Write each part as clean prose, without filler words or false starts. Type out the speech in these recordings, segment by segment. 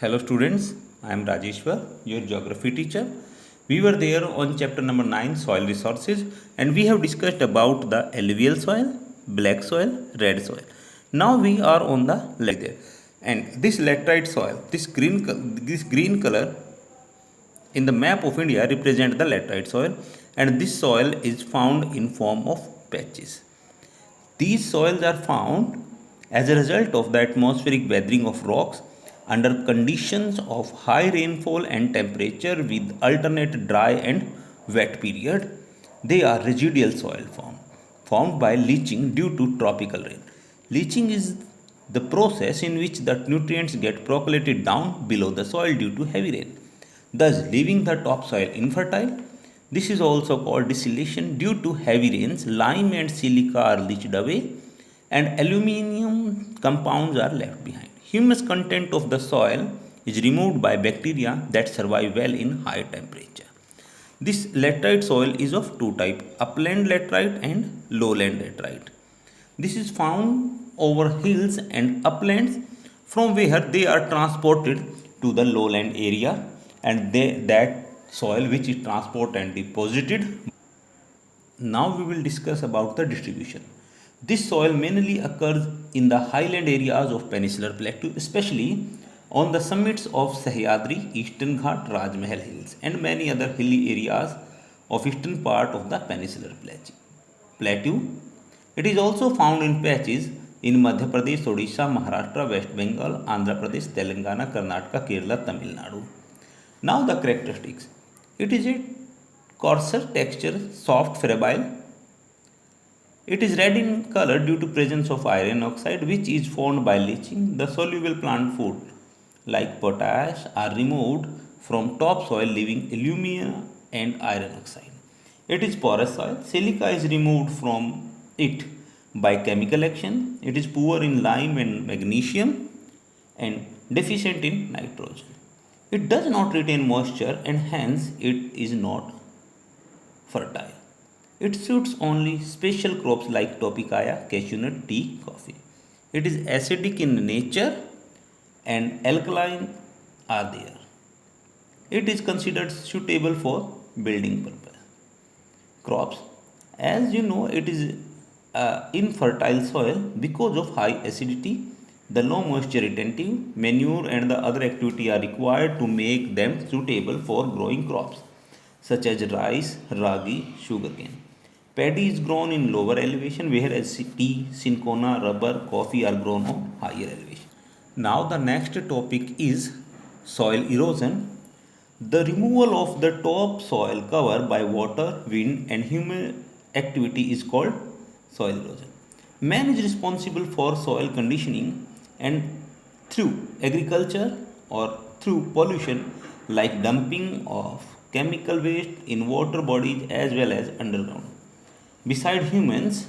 Hello students, I am Rajeshwar, your geography teacher. We were there on chapter number 9 soil resources and we have discussed about the alluvial soil, black soil, red soil. Now we are on the there. And this laterite soil, this green color in the map of India represent the laterite soil, and this soil is found in form of patches. These soils are found as a result of the atmospheric weathering of rocks under conditions of high rainfall and temperature with alternate dry and wet period. They are residual soil formed by leaching due to tropical rain. Leaching is the process in which the nutrients get percolated down below the soil due to heavy rain, thus leaving the topsoil infertile. This is also called distillation. Due to heavy rains, lime and silica are leached away and aluminium compounds are left behind. Humus content of the soil is removed by bacteria that survive well in high temperature. This laterite soil is of two types, upland laterite and lowland laterite. This is found over hills and uplands from where they are transported to the lowland area, and that soil which is transported and deposited. Now we will discuss about the distribution. This soil mainly occurs in the highland areas of Peninsular Plateau, especially on the summits of Sahyadri, Eastern Ghat, Rajmahal Hills, and many other hilly areas of eastern part of the Peninsular Plateau. It is also found in patches in Madhya Pradesh, Odisha, Maharashtra, West Bengal, Andhra Pradesh, Telangana, Karnataka, Kerala, Tamil Nadu. Now the characteristics. It is a coarser texture, soft fibrable. It is red in color due to presence of iron oxide which is formed by leaching. The soluble plant food like potash are removed from topsoil leaving alumina and iron oxide. It is porous soil. Silica is removed from it by chemical action. It is poor in lime and magnesium and deficient in nitrogen. It does not retain moisture and hence it is not fertile. It suits only special crops like topicaya, cashew nut, tea, coffee. It is acidic in nature and alkaline are there. It is considered suitable for building purpose. Crops, as you know, it is infertile soil because of high acidity. The low moisture retentive, manure and the other activity are required to make them suitable for growing crops such as rice, ragi, sugarcane. Paddy is grown in lower elevation whereas tea, cinchona, rubber, coffee are grown on higher elevation. Now the next topic is soil erosion. The removal of the top soil cover by water, wind and human activity is called soil erosion. Man is responsible for soil conditioning and through agriculture or through pollution like dumping of chemical waste in water bodies as well as underground. Beside humans,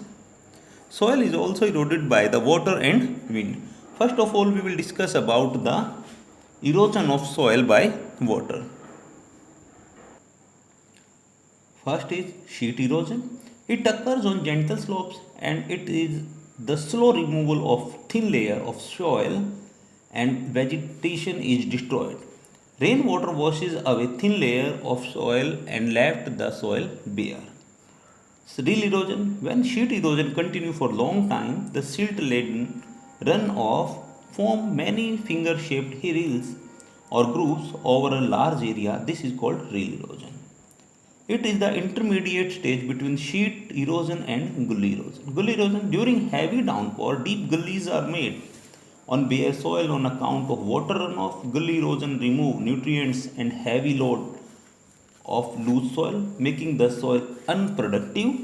soil is also eroded by the water and wind. First of all, we will discuss about the erosion of soil by water. First is sheet erosion. It occurs on gentle slopes and it is the slow removal of thin layer of soil and vegetation is destroyed. Rainwater washes away thin layer of soil and left the soil bare. Rill erosion. When sheet erosion continue for long time, the silt-laden runoff form many finger-shaped rills or grooves over a large area. This is called rill erosion. It is the intermediate stage between sheet erosion and gully erosion. Gully erosion, during heavy downpour, deep gullies are made on bare soil on account of water runoff. Gully erosion remove nutrients and heavy load of loose soil, making the soil unproductive.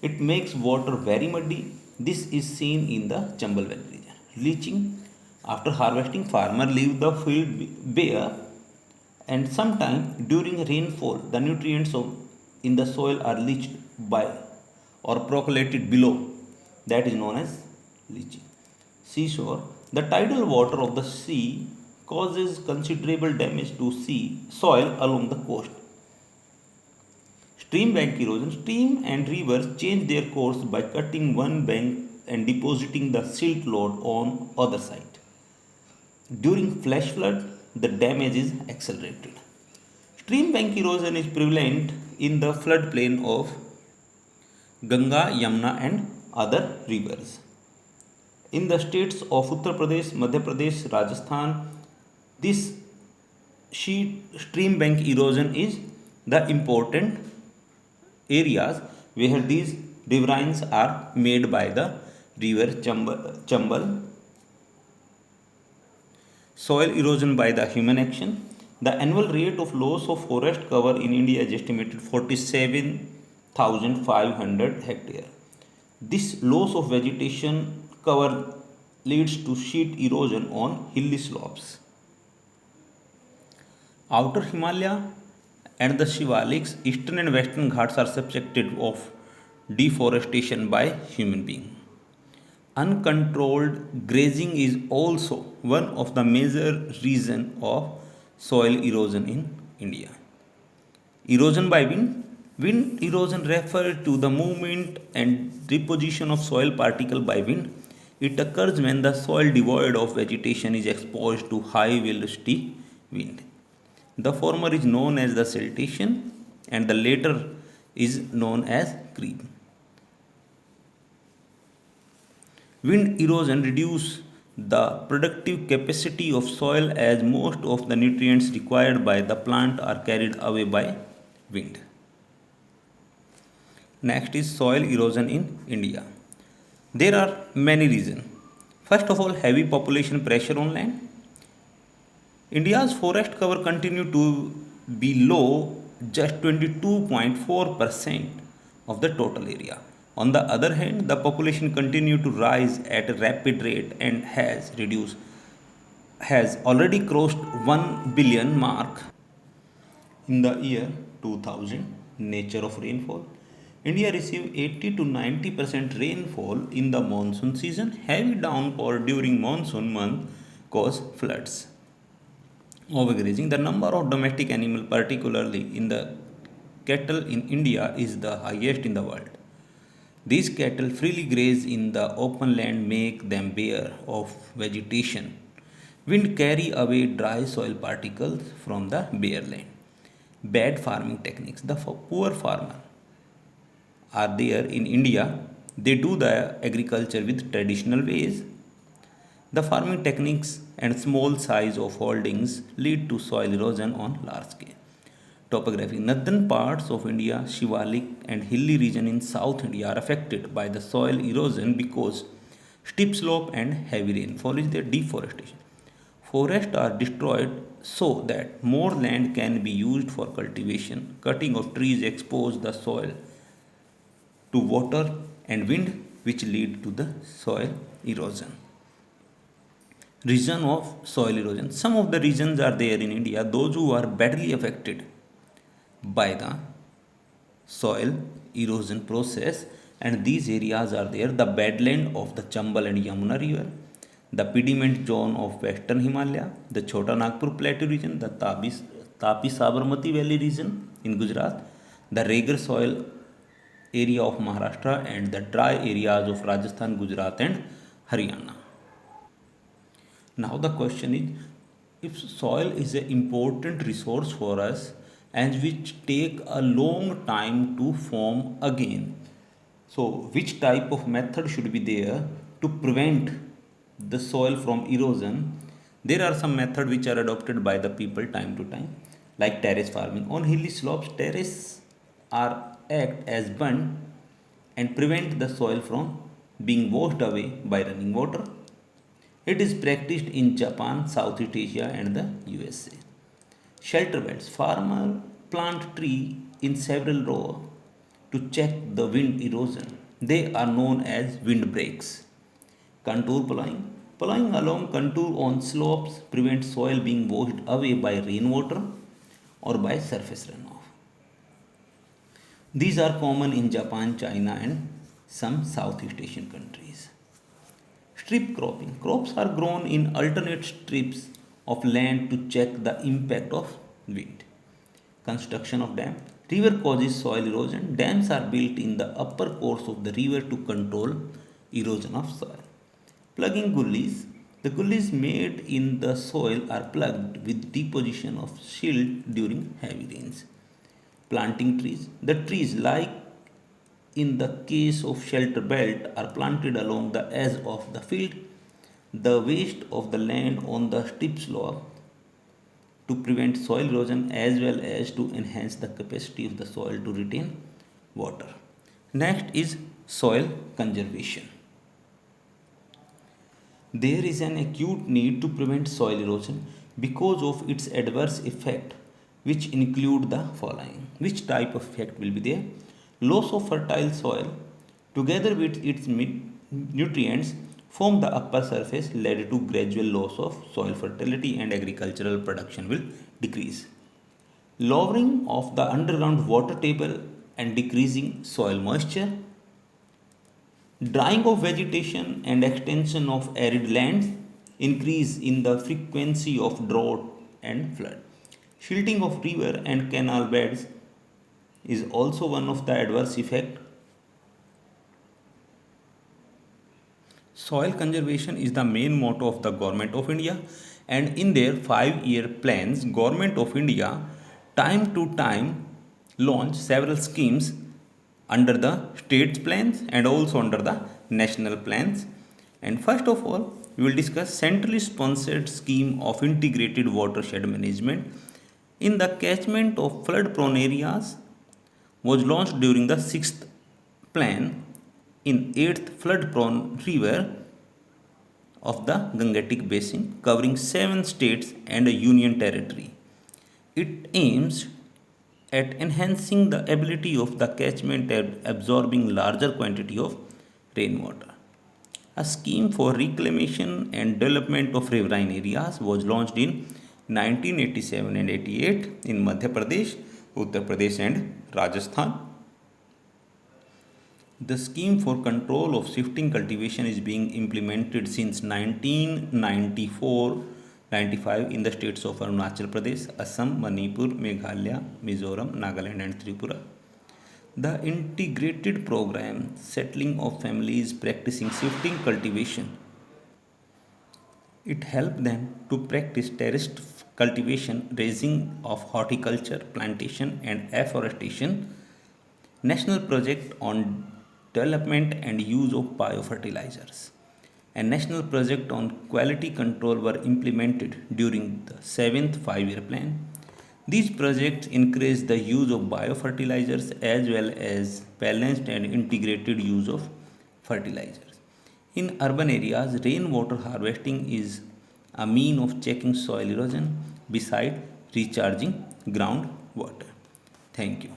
It makes water very muddy. This is seen in the Chambal Valley region. Leaching. After harvesting, farmer leave the field bare and sometime during rainfall the nutrients in the soil are leached by or percolated below, that is known as leaching. Seashore. The tidal water of the sea causes considerable damage to sea soil along the coast. Stream bank erosion. Stream and rivers change their course by cutting one bank and depositing the silt load on other side. During flash flood, the damage is accelerated. Stream bank erosion is prevalent in the floodplain of Ganga, Yamuna, and other rivers. In the states of Uttar Pradesh, Madhya Pradesh, Rajasthan, this stream bank erosion is the important areas where these riverines are made by the river Chambal. Soil erosion by the human action. The annual rate of loss of forest cover in India is estimated 47,500 hectare. This loss of vegetation cover leads to sheet erosion on hilly slopes. Outer Himalaya and the Shivaliks, eastern and western Ghats are subjected of deforestation by human beings. Uncontrolled grazing is also one of the major reasons of soil erosion in India. Erosion by wind. Wind erosion refers to the movement and deposition of soil particle by wind. It occurs when the soil devoid of vegetation is exposed to high velocity wind. The former is known as the siltation and the latter is known as creep. Wind erosion reduces the productive capacity of soil as most of the nutrients required by the plant are carried away by wind. Next is soil erosion in India. There are many reasons. First of all, heavy population pressure on land. India's forest cover continue to be low, just 22.4% of the total area. On the other hand, the population continue to rise at a rapid rate and has already crossed 1 billion mark in the year 2000. Nature of rainfall. India receives 80 to 90% rainfall in the monsoon season. Heavy downpour during monsoon month cause floods. Overgrazing. The number of domestic animals, particularly in the cattle in India, is the highest in the world. These cattle freely graze in the open land, make them bare of vegetation. Wind carry away dry soil particles from the bare land. Bad farming techniques. The poor farmer are there in India. They do the agriculture with traditional ways. The farming techniques and small size of holdings lead to soil erosion on large scale. Topography. Northern parts of India, Shivalik and hilly region in South India are affected by the soil erosion because steep slope and heavy rainfall is their deforestation. Forests are destroyed so that more land can be used for cultivation. Cutting of trees expose the soil to water and wind, which lead to the soil erosion. Reason of soil erosion. Some of the regions are there in India, those who are badly affected by the soil erosion process, and these areas are there: the badland of the Chambal and Yamuna river, the pediment zone of western Himalaya, the Chota Nagpur plateau region, the Tapi Sabarmati valley region in Gujarat, the regular soil area of Maharashtra, and the dry areas of Rajasthan, Gujarat, and Haryana. Now the question is, if soil is an important resource for us and which take a long time to form again, so which type of method should be there to prevent the soil from erosion? There are some methods which are adopted by the people time to time, like terrace farming. On hilly slopes, terrace are act as bund and prevent the soil from being washed away by running water. It is practiced in Japan, Southeast Asia, and the USA. Shelter belts. Farmer plant tree in several rows to check the wind erosion. They are known as windbreaks. Contour plowing. Plowing along contour on slopes prevents soil being washed away by rainwater or by surface runoff. These are common in Japan, China, and some Southeast Asian countries. Strip cropping. Crops are grown in alternate strips of land to check the impact of wind. Construction of dam. River causes soil erosion. Dams are built in the upper course of the river to control erosion of soil. Plugging gullies. The gullies made in the soil are plugged with deposition of silt during heavy rains. Planting trees. The trees, like in the case of shelter belt, are planted along the edge of the field, the waste of the land on the steep slope to prevent soil erosion as well as to enhance the capacity of the soil to retain water. Next is soil conservation. There is an acute need to prevent soil erosion because of its adverse effect, which include the following. Which type of effect will be there? Loss of fertile soil together with its nutrients form the upper surface led to gradual loss of soil fertility and agricultural production will decrease. Lowering of the underground water table and decreasing soil moisture, drying of vegetation and extension of arid lands, increase in the frequency of drought and flood. Silting of river and canal beds is also one of the adverse effect. Soil conservation is the main motto of the Government of India, and in their 5-year plans, Government of India time to time launch several schemes under the state's plans and also under the national plans. And first of all, we will discuss centrally sponsored scheme of integrated watershed management in the catchment of flood prone areas was launched during the 6th plan in 8th flood prone river of the Gangetic Basin covering 7 states and a union territory. It aims at enhancing the ability of the catchment at absorbing larger quantity of rainwater. A scheme for reclamation and development of riverine areas was launched in 1987 and 88 in Madhya Pradesh, Uttar Pradesh and Rajasthan. The scheme for control of shifting cultivation is being implemented since 1994-95 in the states of Arunachal Pradesh, Assam, Manipur, Meghalaya, Mizoram, Nagaland and Tripura. The integrated program settling of families practicing shifting cultivation. It helped them to practice terraced cultivation, raising of horticulture, plantation and afforestation. National project on development and use of biofertilizers. A national project on quality control were implemented during the 7th 5-year plan. These projects encourage the use of biofertilizers as well as balanced and integrated use of fertilizers. In urban areas, rainwater harvesting is a mean of checking soil erosion beside recharging groundwater. Thank you.